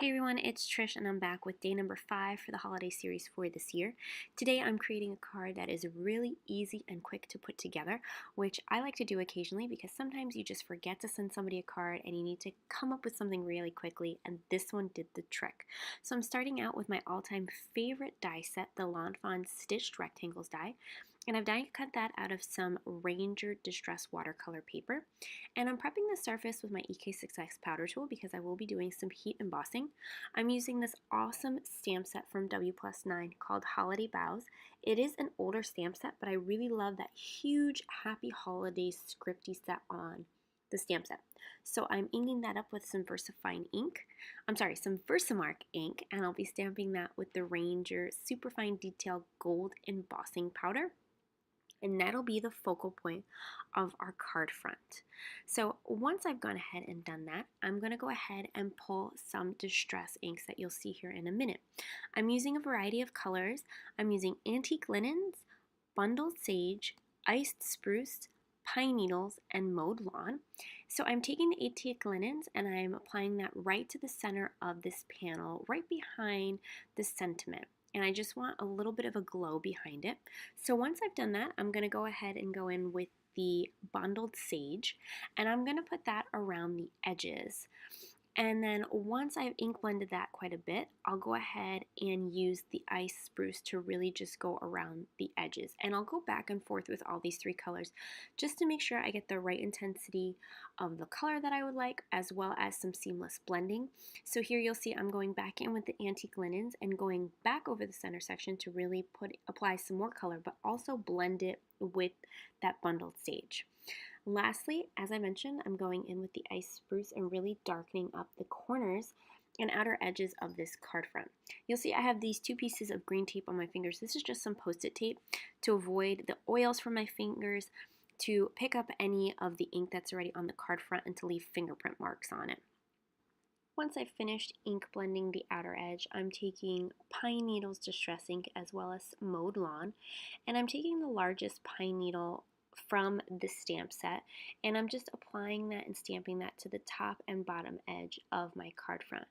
Hey everyone, it's Trish and I'm back with day number 5 for the holiday series for this year. Today I'm creating a card that is really easy and quick to put together, which I like to do occasionally because sometimes you just forget to send somebody a card and you need to come up with something really quickly, and this one did the trick. So I'm starting out with my all-time favorite die set, the Lawn Fawn Stitched Rectangles die. And I've die cut that out of some Ranger Distress watercolor paper. And I'm prepping the surface with my EK6X powder tool because I will be doing some heat embossing. I'm using this awesome stamp set from Wplus9 called Holiday Bough. It is an older stamp set, but I really love that huge Happy Holidays scripty set on the stamp set. So I'm inking that up with some some Versamark ink, and I'll be stamping that with the Ranger Superfine Detail Gold Embossing Powder. And that'll be the focal point of our card front. So once I've gone ahead and done that, I'm going to go ahead and pull some distress inks that you'll see here in a minute. I'm using a variety of colors. I'm using antique linens, bundled sage, iced spruce, pine needles, and mowed lawn. So I'm taking the antique linens and I'm applying that right to the center of this panel, right behind the sentiment. And I just want a little bit of a glow behind it. So once I've done that, I'm going to go ahead and go in with the bundled sage, and I'm going to put that around the edges. And then once I've ink blended that quite a bit, I'll go ahead and use the ice spruce to really just go around the edges. And I'll go back and forth with all these three colors just to make sure I get the right intensity of the color that I would like, as well as some seamless blending. So here you'll see I'm going back in with the antique linens and going back over the center section to really apply some more color, but also blend it with that bundled sage. Lastly, as I mentioned, I'm going in with the ice spruce and really darkening up the corners and outer edges of this card front. You'll see I have these 2 pieces of green tape on my fingers. This is just some post-it tape to avoid the oils from my fingers, to pick up any of the ink that's already on the card front, and to leave fingerprint marks on it. Once I've finished ink blending the outer edge, I'm taking Pine Needles Distress ink as well as Mowed Lawn, and I'm taking the largest pine needle from the stamp set, and I'm just applying that and stamping that to the top and bottom edge of my card front.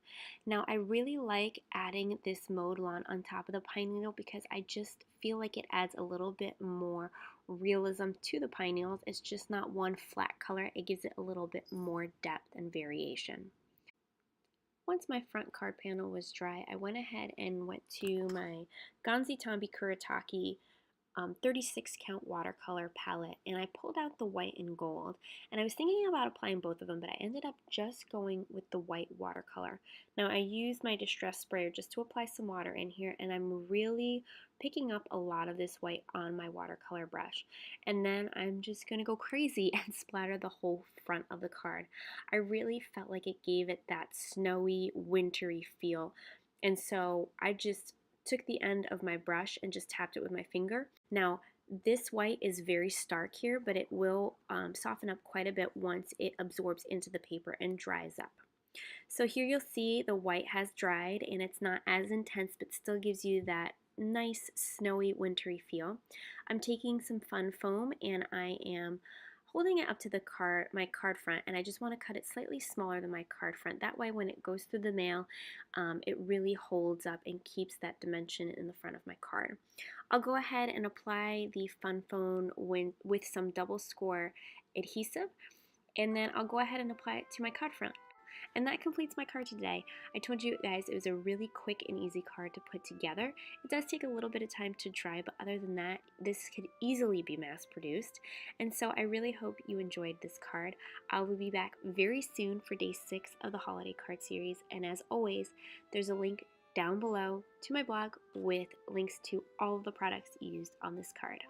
Now I really like adding this Mowed Lawn on top of the pine needle because I just feel like it adds a little bit more realism to the pine needles. It's just not one flat color, it gives it a little bit more depth and variation. Once my front card panel was dry, I went ahead and went to my Ganzi Tambi Kuretake 36 count watercolor palette, and I pulled out the white and gold, and I was thinking about applying both of them, but I ended up just going with the white watercolor. Now I used my distress sprayer just to apply some water in here, and I'm really picking up a lot of this white on my watercolor brush, and then I'm just gonna go crazy and splatter the whole front of the card. I really felt like it gave it that snowy, wintry feel, and so I just took the end of my brush and just tapped it with my finger. Now, this white is very stark here, but it will soften up quite a bit once it absorbs into the paper and dries up. So here you'll see the white has dried and it's not as intense, but still gives you that nice snowy wintry feel. I'm taking some fun foam and I am holding it up to my card front, and I just want to cut it slightly smaller than my card front. That way when it goes through the mail, it really holds up and keeps that dimension in the front of my card. I'll go ahead and apply the fun foam with some double score adhesive, and then I'll go ahead and apply it to my card front. And that completes my card today. I told you guys it was a really quick and easy card to put together. It does take a little bit of time to dry, but other than that, this could easily be mass produced. And so I really hope you enjoyed this card. I will be back very soon for day 6 of the holiday card series. And as always, there's a link down below to my blog with links to all of the products used on this card.